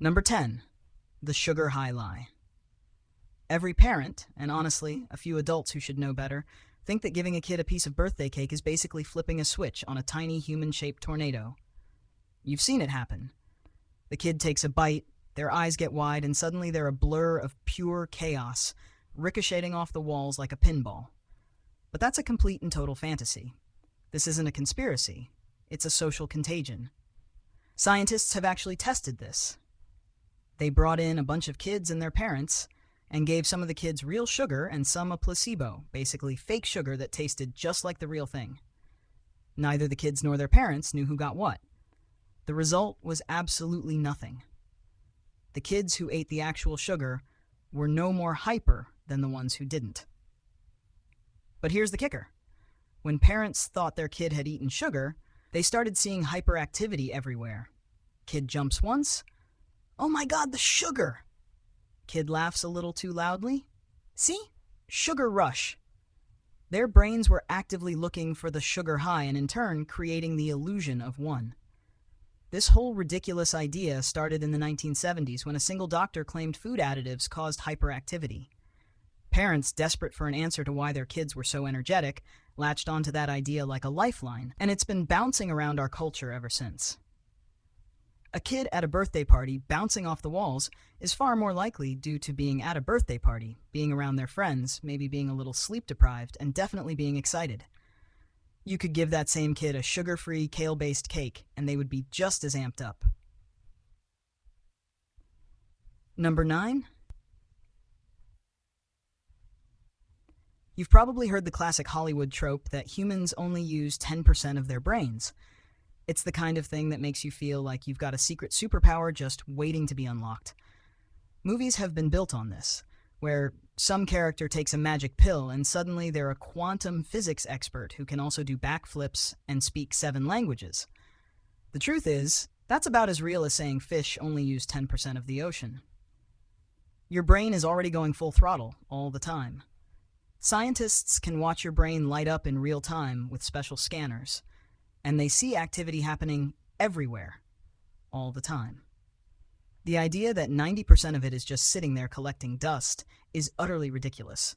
Number 10. The sugar high lie. Every parent, and honestly, a few adults who should know better, think that giving a kid a piece of birthday cake is basically flipping a switch on a tiny human-shaped tornado. You've seen it happen. The kid takes a bite, their eyes get wide, and suddenly they're a blur of pure chaos, ricocheting off the walls like a pinball. But that's a complete and total fantasy. This isn't a conspiracy. It's a social contagion. Scientists have actually tested this. They brought in a bunch of kids and their parents and gave some of the kids real sugar and some a placebo, basically fake sugar that tasted just like the real thing. Neither the kids nor their parents knew who got what. The result was absolutely nothing. The kids who ate the actual sugar were no more hyper than the ones who didn't. But here's the kicker. When parents thought their kid had eaten sugar, they started seeing hyperactivity everywhere. Kid jumps once. Oh my God, the sugar! Kid laughs a little too loudly. See? Sugar rush. Their brains were actively looking for the sugar high and in turn creating the illusion of one. This whole ridiculous idea started in the 1970s when a single doctor claimed food additives caused hyperactivity. Parents, desperate for an answer to why their kids were so energetic, latched onto that idea like a lifeline, and it's been bouncing around our culture ever since. A kid at a birthday party bouncing off the walls is far more likely due to being at a birthday party, being around their friends, maybe being a little sleep-deprived, and definitely being excited. You could give that same kid a sugar-free, kale-based cake, and they would be just as amped up. Number 9. You've probably heard the classic Hollywood trope that humans only use 10% of their brains. It's the kind of thing that makes you feel like you've got a secret superpower just waiting to be unlocked. Movies have been built on this, where some character takes a magic pill and suddenly they're a quantum physics expert who can also do backflips and speak 7 languages. The truth is, that's about as real as saying fish only use 10% of the ocean. Your brain is already going full throttle all the time. Scientists can watch your brain light up in real time with special scanners, and they see activity happening everywhere, all the time. The idea that 90% of it is just sitting there collecting dust is utterly ridiculous.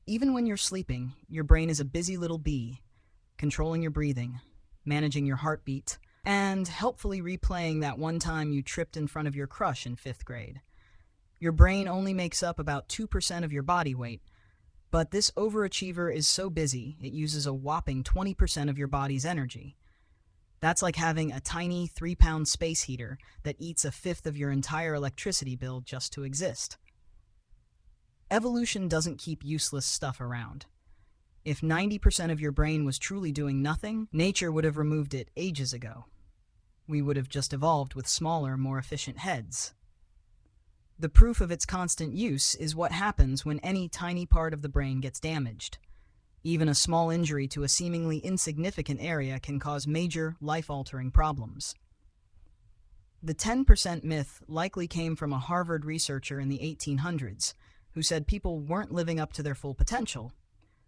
Even when you're sleeping, your brain is a busy little bee, controlling your breathing, managing your heartbeat, and helpfully replaying that one time you tripped in front of your crush in 5th grade. Your brain only makes up about 2% of your body weight, but this overachiever is so busy it uses a whopping 20% of your body's energy. That's like having a tiny 3-pound space heater that eats a fifth of your entire electricity bill just to exist. Evolution doesn't keep useless stuff around. If 90% of your brain was truly doing nothing, nature would have removed it ages ago. We would have just evolved with smaller, more efficient heads. The proof of its constant use is what happens when any tiny part of the brain gets damaged. Even a small injury to a seemingly insignificant area can cause major, life-altering problems. The 10% myth likely came from a Harvard researcher in the 1800s who said people weren't living up to their full potential,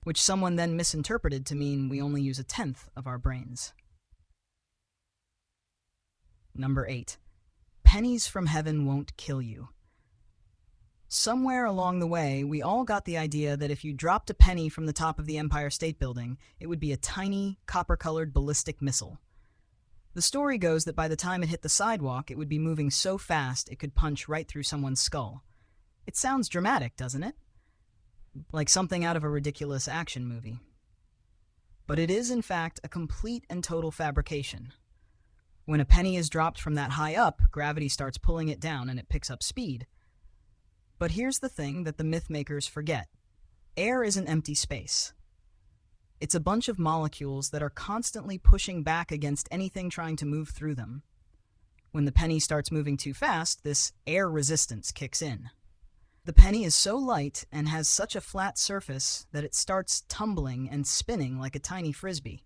which someone then misinterpreted to mean we only use 1/10 of our brains. Number 8. Pennies from heaven won't kill you. Somewhere along the way, we all got the idea that if you dropped a penny from the top of the Empire State Building, it would be a tiny, copper-colored ballistic missile. The story goes that by the time it hit the sidewalk, it would be moving so fast it could punch right through someone's skull. It sounds dramatic, doesn't it? Like something out of a ridiculous action movie. But it is, in fact, a complete and total fabrication. When a penny is dropped from that high up, gravity starts pulling it down and it picks up speed. But here's the thing that the myth-makers forget. Air is an empty space. It's a bunch of molecules that are constantly pushing back against anything trying to move through them. When the penny starts moving too fast, this air resistance kicks in. The penny is so light and has such a flat surface that it starts tumbling and spinning like a tiny frisbee.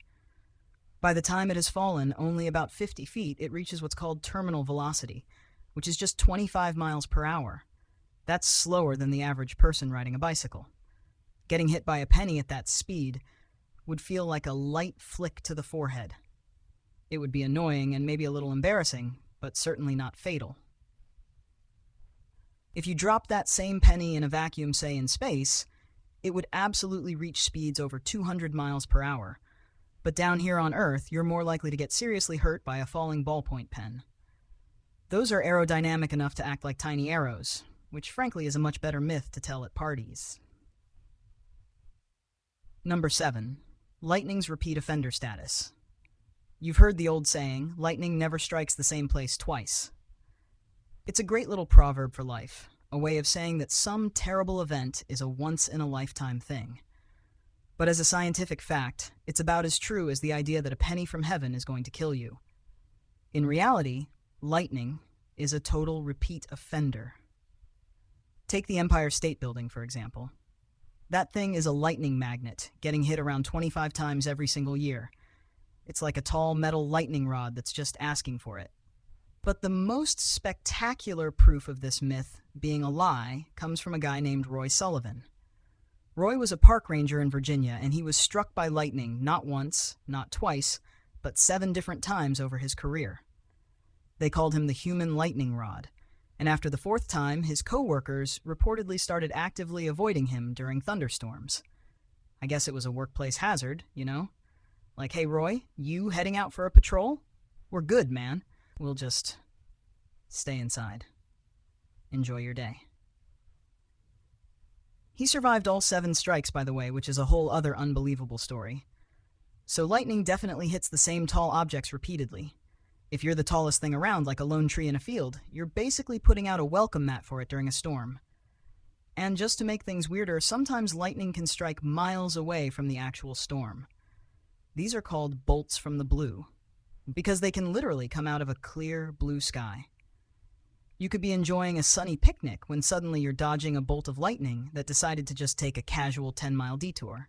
By the time it has fallen only about 50 feet, it reaches what's called terminal velocity, which is just 25 miles per hour. That's slower than the average person riding a bicycle. Getting hit by a penny at that speed would feel like a light flick to the forehead. It would be annoying and maybe a little embarrassing, but certainly not fatal. If you drop that same penny in a vacuum, say in space, it would absolutely reach speeds over 200 miles per hour. But down here on Earth, you're more likely to get seriously hurt by a falling ballpoint pen. Those are aerodynamic enough to act like tiny arrows, which frankly is a much better myth to tell at parties. Number 7. Lightning's repeat offender status. You've heard the old saying, lightning never strikes the same place twice. It's a great little proverb for life, a way of saying that some terrible event is a once-in-a-lifetime thing. But as a scientific fact, it's about as true as the idea that a penny from heaven is going to kill you. In reality, lightning is a total repeat offender. Take the Empire State Building, for example. That thing is a lightning magnet, getting hit around 25 times every single year. It's like a tall metal lightning rod that's just asking for it. But the most spectacular proof of this myth being a lie comes from a guy named Roy Sullivan. Roy was a park ranger in Virginia, and he was struck by lightning not once, not twice, but 7 different times over his career. They called him the human lightning rod, and after the 4th time, his co-workers reportedly started actively avoiding him during thunderstorms. I guess it was a workplace hazard, you know? Like, hey Roy, you heading out for a patrol? We're good, man. We'll just stay inside. Enjoy your day. He survived all 7 strikes, by the way, which is a whole other unbelievable story. So lightning definitely hits the same tall objects repeatedly. If you're the tallest thing around, like a lone tree in a field, you're basically putting out a welcome mat for it during a storm. And just to make things weirder, sometimes lightning can strike miles away from the actual storm. These are called bolts from the blue, because they can literally come out of a clear blue sky. You could be enjoying a sunny picnic when suddenly you're dodging a bolt of lightning that decided to just take a casual 10-mile detour.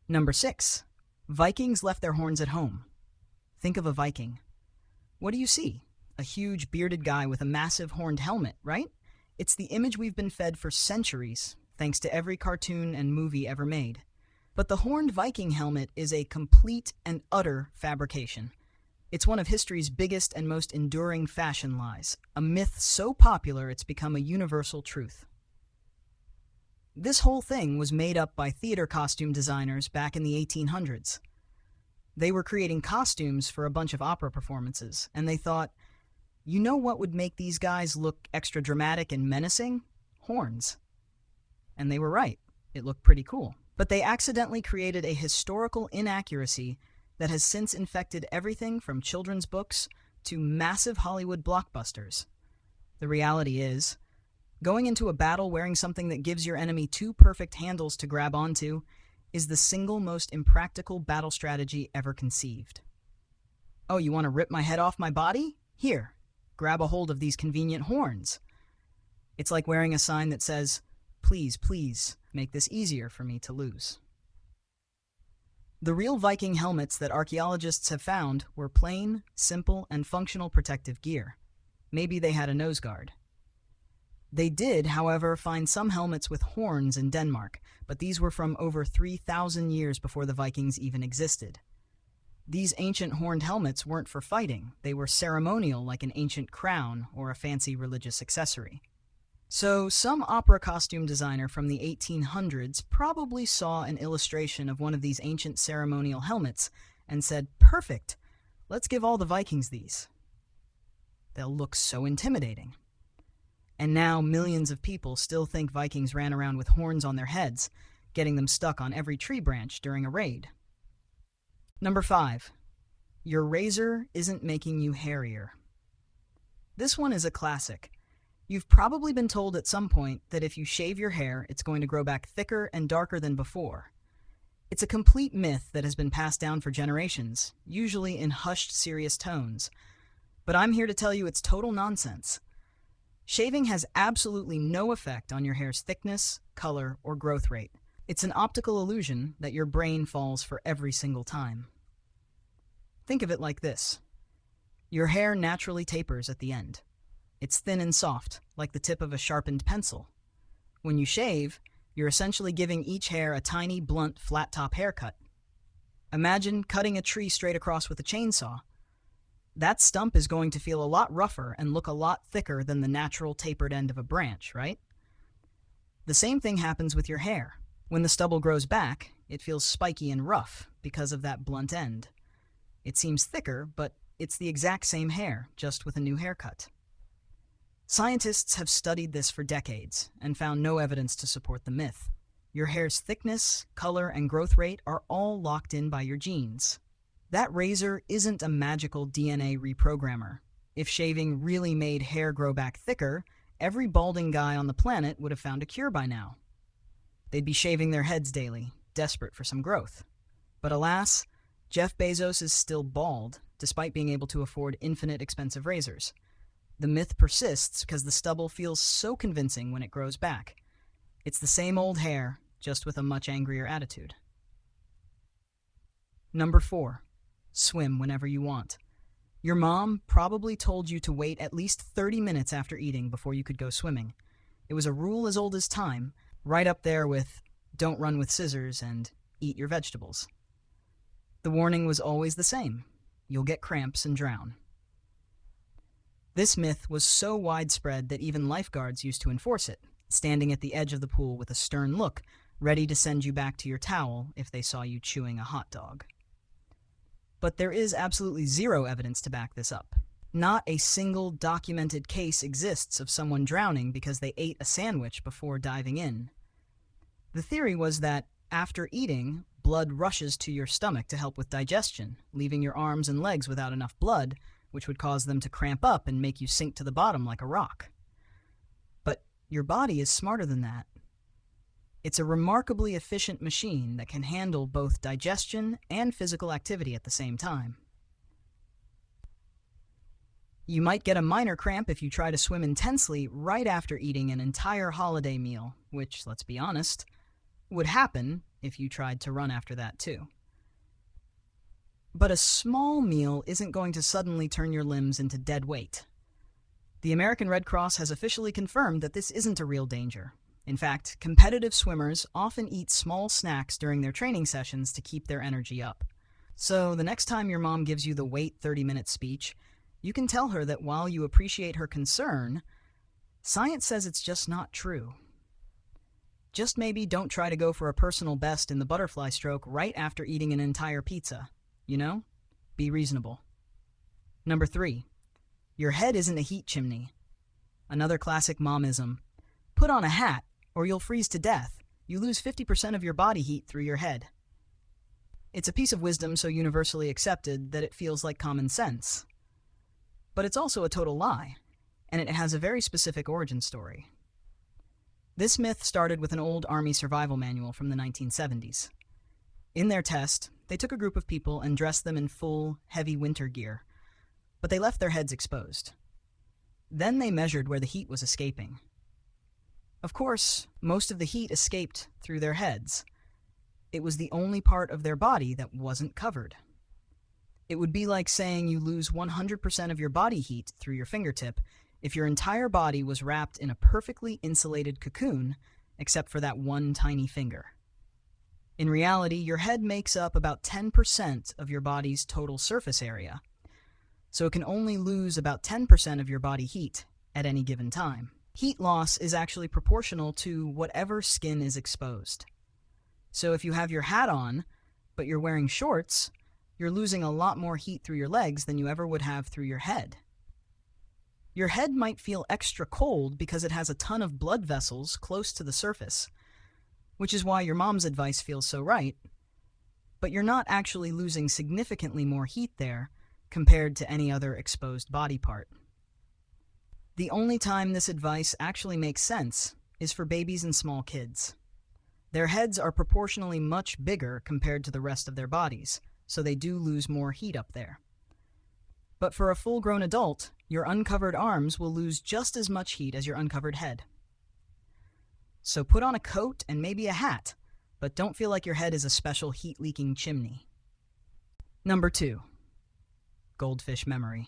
Number 6. Vikings left their horns at home. Think of a Viking. What do you see? A huge bearded guy with a massive horned helmet, right? It's the image we've been fed for centuries, thanks to every cartoon and movie ever made. But the horned Viking helmet is a complete and utter fabrication. It's one of history's biggest and most enduring fashion lies, a myth so popular it's become a universal truth. This whole thing was made up by theater costume designers back in the 1800s. They were creating costumes for a bunch of opera performances, and they thought, you know what would make these guys look extra dramatic and menacing? Horns. And they were right. It looked pretty cool. But they accidentally created a historical inaccuracy that has since infected everything from children's books to massive Hollywood blockbusters. The reality is, going into a battle wearing something that gives your enemy 2 perfect handles to grab onto is the single most impractical battle strategy ever conceived. Oh, you want to rip my head off my body? Here, grab a hold of these convenient horns. It's like wearing a sign that says, please, please, make this easier for me to lose. The real Viking helmets that archaeologists have found were plain, simple, and functional protective gear. Maybe they had a nose guard. They did, however, find some helmets with horns in Denmark, but these were from over 3,000 years before the Vikings even existed. These ancient horned helmets weren't for fighting, they were ceremonial like an ancient crown or a fancy religious accessory. So, some opera costume designer from the 1800s probably saw an illustration of one of these ancient ceremonial helmets and said, perfect, let's give all the Vikings these. They'll look so intimidating. And now millions of people still think Vikings ran around with horns on their heads, getting them stuck on every tree branch during a raid. Number 5. Your razor isn't making you hairier. This one is a classic. You've probably been told at some point that if you shave your hair, it's going to grow back thicker and darker than before. It's a complete myth that has been passed down for generations, usually in hushed, serious tones. But I'm here to tell you it's total nonsense. Shaving has absolutely no effect on your hair's thickness, color, or growth rate. It's an optical illusion that your brain falls for every single time. Think of it like this. Your hair naturally tapers at the end. It's thin and soft, like the tip of a sharpened pencil. When you shave, you're essentially giving each hair a tiny, blunt, flat-top haircut. Imagine cutting a tree straight across with a chainsaw. That stump is going to feel a lot rougher and look a lot thicker than the natural tapered end of a branch, right? The same thing happens with your hair. When the stubble grows back, it feels spiky and rough because of that blunt end. It seems thicker, but it's the exact same hair, just with a new haircut. Scientists have studied this for decades and found no evidence to support the myth. Your hair's thickness, color, and growth rate are all locked in by your genes. That razor isn't a magical DNA reprogrammer. If shaving really made hair grow back thicker, every balding guy on the planet would have found a cure by now. They'd be shaving their heads daily, desperate for some growth. But alas, Jeff Bezos is still bald, despite being able to afford infinite expensive razors. The myth persists because the stubble feels so convincing when it grows back. It's the same old hair, just with a much angrier attitude. Number 4. Swim whenever you want. Your mom probably told you to wait at least 30 minutes after eating before you could go swimming. It was a rule as old as time, right up there with don't run with scissors and eat your vegetables. The warning was always the same. You'll get cramps and drown. This myth was so widespread that even lifeguards used to enforce it, standing at the edge of the pool with a stern look, ready to send you back to your towel if they saw you chewing a hot dog. But there is absolutely zero evidence to back this up. Not a single documented case exists of someone drowning because they ate a sandwich before diving in. The theory was that after eating, blood rushes to your stomach to help with digestion, leaving your arms and legs without enough blood, which would cause them to cramp up and make you sink to the bottom like a rock. But your body is smarter than that. It's a remarkably efficient machine that can handle both digestion and physical activity at the same time. You might get a minor cramp if you try to swim intensely right after eating an entire holiday meal, which, let's be honest, would happen if you tried to run after that too. But a small meal isn't going to suddenly turn your limbs into dead weight. The American Red Cross has officially confirmed that this isn't a real danger. In fact, competitive swimmers often eat small snacks during their training sessions to keep their energy up. So the next time your mom gives you the wait 30-minute speech, you can tell her that while you appreciate her concern, science says it's just not true. Just maybe don't try to go for a personal best in the butterfly stroke right after eating an entire pizza. You know? Be reasonable. Number 3. Your head isn't a heat chimney. Another classic momism. Put on a hat, or you'll freeze to death. You lose 50% of your body heat through your head. It's a piece of wisdom so universally accepted that it feels like common sense. But it's also a total lie, and it has a very specific origin story. This myth started with an old Army survival manual from the 1970s. In their test, they took a group of people and dressed them in full, heavy winter gear, but they left their heads exposed. Then they measured where the heat was escaping. Of course, most of the heat escaped through their heads. It was the only part of their body that wasn't covered. It would be like saying you lose 100% of your body heat through your fingertip if your entire body was wrapped in a perfectly insulated cocoon, except for that one tiny finger. In reality, your head makes up about 10% of your body's total surface area, so it can only lose about 10% of your body heat at any given time. Heat loss is actually proportional to whatever skin is exposed. So if you have your hat on, but you're wearing shorts, you're losing a lot more heat through your legs than you ever would have through your head. Your head might feel extra cold because it has a ton of blood vessels close to the surface, which is why your mom's advice feels so right, but you're not actually losing significantly more heat there compared to any other exposed body part. The only time this advice actually makes sense is for babies and small kids. Their heads are proportionally much bigger compared to the rest of their bodies, so they do lose more heat up there. But for a full-grown adult, your uncovered arms will lose just as much heat as your uncovered head. So put on a coat and maybe a hat, but don't feel like your head is a special heat-leaking chimney. Number 2. Goldfish memory.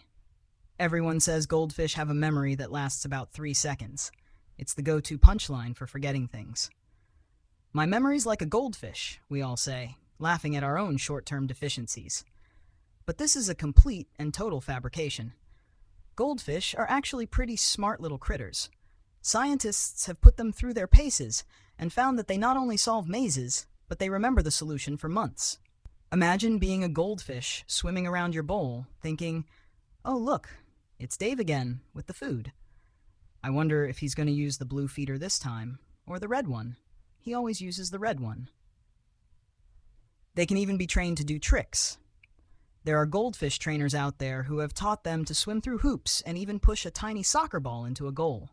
Everyone says goldfish have a memory that lasts about 3 seconds. It's the go-to punchline for forgetting things. My memory's like a goldfish, we all say, laughing at our own short-term deficiencies. But this is a complete and total fabrication. Goldfish are actually pretty smart little critters. Scientists have put them through their paces and found that they not only solve mazes, but they remember the solution for months. Imagine being a goldfish swimming around your bowl, thinking, "Oh look, it's Dave again with the food. I wonder if he's going to use the blue feeder this time, or the red one. He always uses the red one." They can even be trained to do tricks. There are goldfish trainers out there who have taught them to swim through hoops and even push a tiny soccer ball into a goal.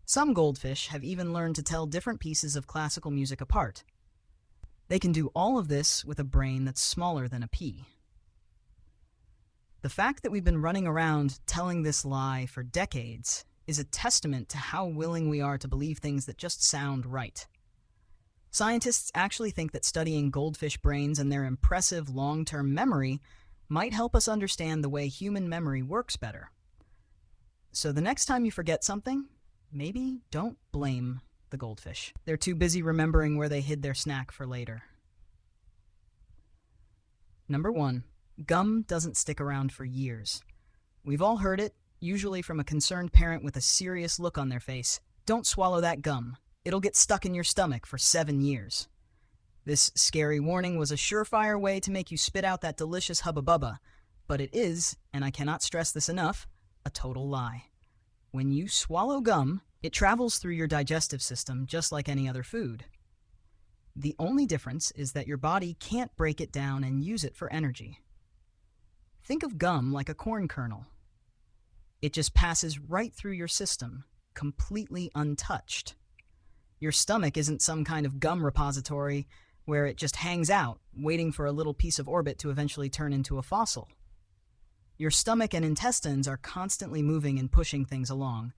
Some goldfish have even learned to tell different pieces of classical music apart. They can do all of this with a brain that's smaller than a pea. The fact that we've been running around telling this lie for decades is a testament to how willing we are to believe things that just sound right. Scientists actually think that studying goldfish brains and their impressive long-term memory might help us understand the way human memory works better. So the next time you forget something, maybe don't blame the goldfish. They're too busy remembering where they hid their snack for later. Number 1. Gum doesn't stick around for years. We've all heard it, usually from a concerned parent with a serious look on their face. "Don't swallow that gum. It'll get stuck in your stomach for 7 years." This scary warning was a surefire way to make you spit out that delicious Hubba Bubba, but it is, and I cannot stress this enough, a total lie. When you swallow gum, it travels through your digestive system just like any other food. The only difference is that your body can't break it down and use it for energy. Think of gum like a corn kernel. It just passes right through your system, completely untouched. Your stomach isn't some kind of gum repository where it just hangs out, waiting for a little piece of orbit to eventually turn into a fossil. Your stomach and intestines are constantly moving and pushing things along,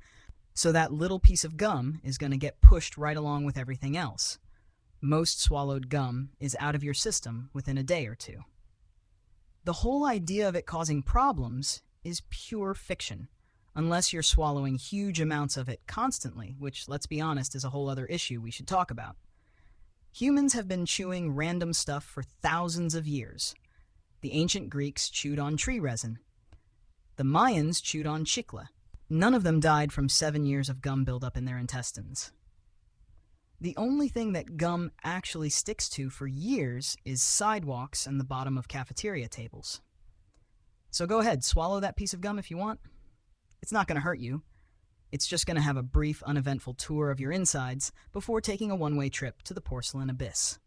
so that little piece of gum is going to get pushed right along with everything else. Most swallowed gum is out of your system within a day or two. The whole idea of it causing problems is pure fiction, unless you're swallowing huge amounts of it constantly, which, let's be honest, is a whole other issue we should talk about. Humans have been chewing random stuff for thousands of years. The ancient Greeks chewed on tree resin. The Mayans chewed on chicle. None of them died from 7 years of gum buildup in their intestines. The only thing that gum actually sticks to for years is sidewalks and the bottom of cafeteria tables. So go ahead, swallow that piece of gum if you want. It's not going to hurt you. It's just going to have a brief, uneventful tour of your insides before taking a one-way trip to the porcelain abyss.